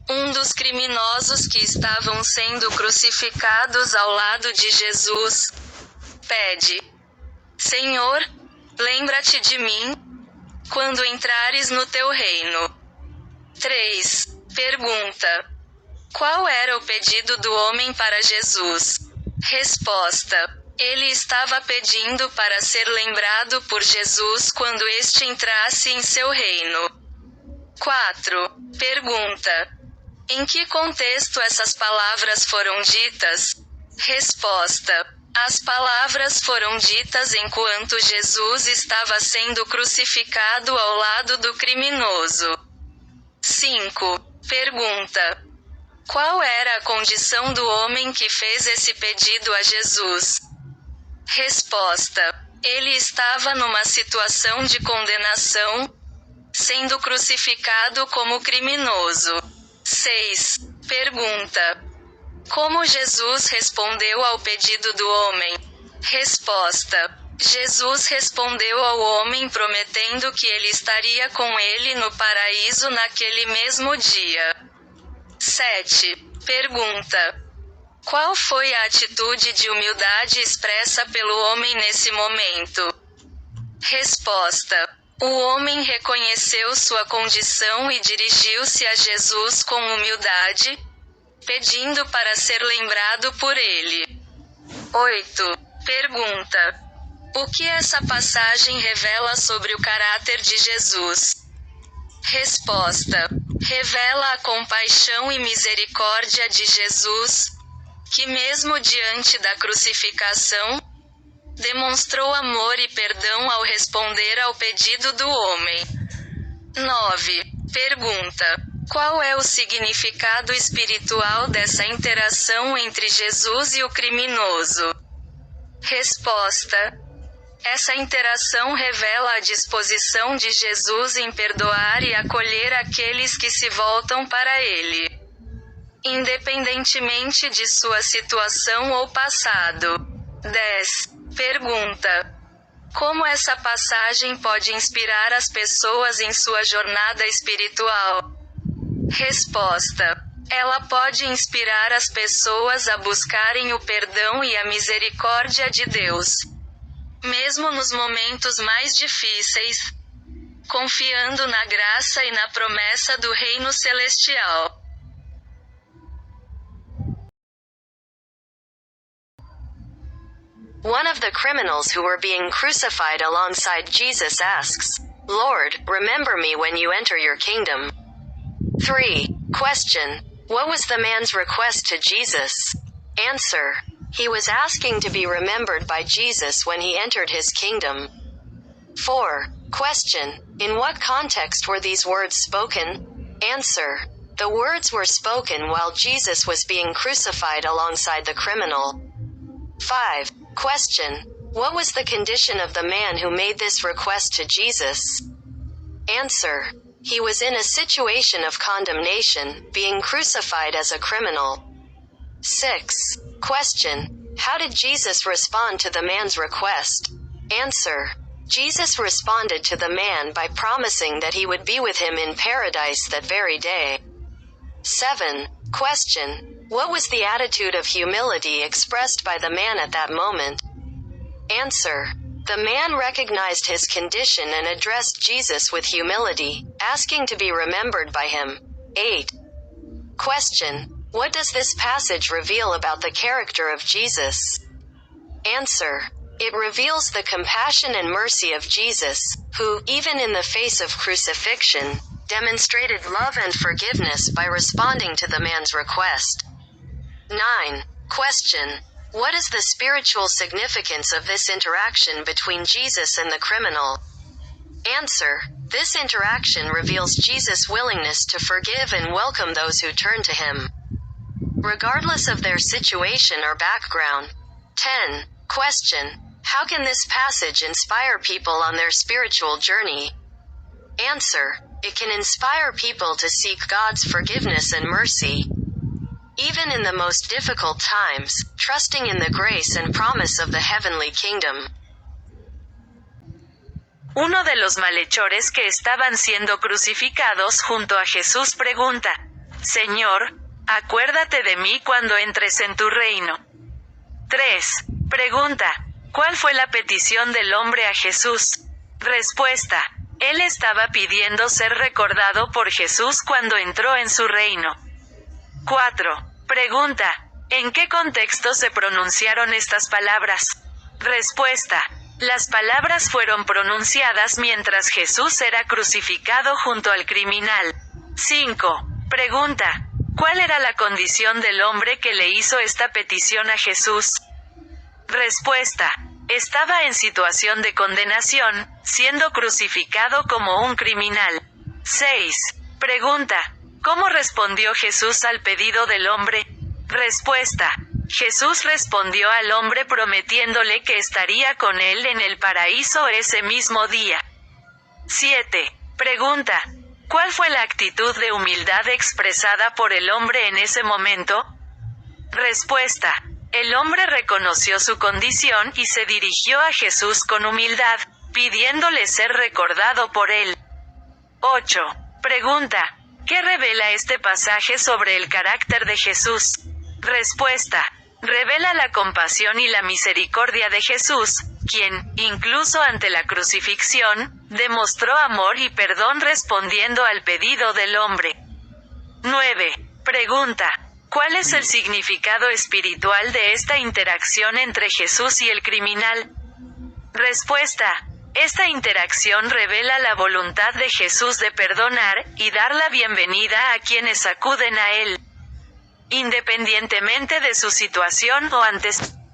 Um dos criminosos que estavam sendo crucificados ao lado de Jesus pede: Senhor, lembra-te de mim quando entrares no teu reino. 3. Pergunta: qual era o pedido do homem para Jesus? Resposta: ele estava pedindo para ser lembrado por Jesus quando este entrasse em seu reino. 4. Pergunta: em que contexto essas palavras foram ditas? Resposta: as palavras foram ditas enquanto Jesus estava sendo crucificado ao lado do criminoso. 5. Pergunta: qual era a condição do homem que fez esse pedido a Jesus? Resposta: ele estava numa situação de condenação, sendo crucificado como criminoso. 6. Pergunta: como Jesus respondeu ao pedido do homem? Resposta: Jesus respondeu ao homem prometendo que ele estaria com ele no paraíso naquele mesmo dia. 7. Pergunta: qual foi a atitude de humildade expressa pelo homem nesse momento? Resposta: o homem reconheceu sua condição e dirigiu-se a Jesus com humildade, pedindo para ser lembrado por ele. 8. Pergunta: o que essa passagem revela sobre o caráter de Jesus? Resposta: revela a compaixão e misericórdia de Jesus, que mesmo diante da crucificação, demonstrou amor e perdão ao responder ao pedido do homem. 9. Pergunta: qual é o significado espiritual dessa interação entre Jesus e o criminoso? Resposta: essa interação revela a disposição de Jesus em perdoar e acolher aqueles que se voltam para ele, independentemente de sua situação ou passado. 10. Pergunta: como essa passagem pode inspirar as pessoas em sua jornada espiritual? Resposta: ela pode inspirar as pessoas a buscarem o perdão e a misericórdia de Deus, mesmo nos momentos mais difíceis, confiando na graça e na promessa do reino celestial. One of the criminals who were being crucified alongside Jesus asks, Lord, remember me when you enter your kingdom. 3. Question: what was the man's request to Jesus? Answer: he was asking to be remembered by Jesus when he entered his kingdom. 4. Question: in what context were these words spoken? Answer: the words were spoken while Jesus was being crucified alongside the criminal. 5. Question: what was the condition of the man who made this request to Jesus? Answer: he was in a situation of condemnation, being crucified as a criminal. 6. Question: how did Jesus respond to the man's request? Answer: Jesus responded to the man by promising that he would be with him in paradise that very day. 7. Question: what was the attitude of humility expressed by the man at that moment? Answer: the man recognized his condition and addressed Jesus with humility, asking to be remembered by him. 8. Question: what does this passage reveal about the character of Jesus? Answer: it reveals the compassion and mercy of Jesus, who, even in the face of crucifixion, demonstrated love and forgiveness by responding to the man's request. 9. Question: what is the spiritual significance of this interaction between Jesus and the criminal? Answer: this interaction reveals Jesus' willingness to forgive and welcome those who turn to him, regardless of their situation or background. 10. Question: how can this passage inspire people on their spiritual journey? Answer: it can inspire people to seek God's forgiveness and mercy, even in the most difficult times, trusting in the grace and promise of the heavenly kingdom. Uno de los malhechores que estaban siendo crucificados junto a Jesús pregunta, Señor, acuérdate de mí cuando entres en tu reino. 3. Pregunta. ¿Cuál fue la petición del hombre a Jesús? Respuesta. Él estaba pidiendo ser recordado por Jesús cuando entró en su reino. 4. Pregunta. ¿En qué contexto se pronunciaron estas palabras? Respuesta. Las palabras fueron pronunciadas mientras Jesús era crucificado junto al criminal. 5. Pregunta. ¿Cuál era la condición del hombre que le hizo esta petición a Jesús? Respuesta. Estaba en situación de condenación, siendo crucificado como un criminal. 6. Pregunta. ¿Cómo respondió Jesús al pedido del hombre? Respuesta. Jesús respondió al hombre prometiéndole que estaría con él en el paraíso ese mismo día. 7. Pregunta. ¿Cuál fue la actitud de humildad expresada por el hombre en ese momento? Respuesta. El hombre reconoció su condición y se dirigió a Jesús con humildad, pidiéndole ser recordado por él. 8. Pregunta. ¿Qué revela este pasaje sobre el carácter de Jesús? Respuesta. Revela la compasión y la misericordia de Jesús, quien, incluso ante la crucifixión, demostró amor y perdón respondiendo al pedido del hombre. 9. Pregunta. ¿Cuál es el significado espiritual de esta interacción entre Jesús y el criminal? Respuesta. Esta interacción revela la voluntad de Jesús de perdonar y dar la bienvenida a quienes acuden a él, independientemente de su situación o antecedentes.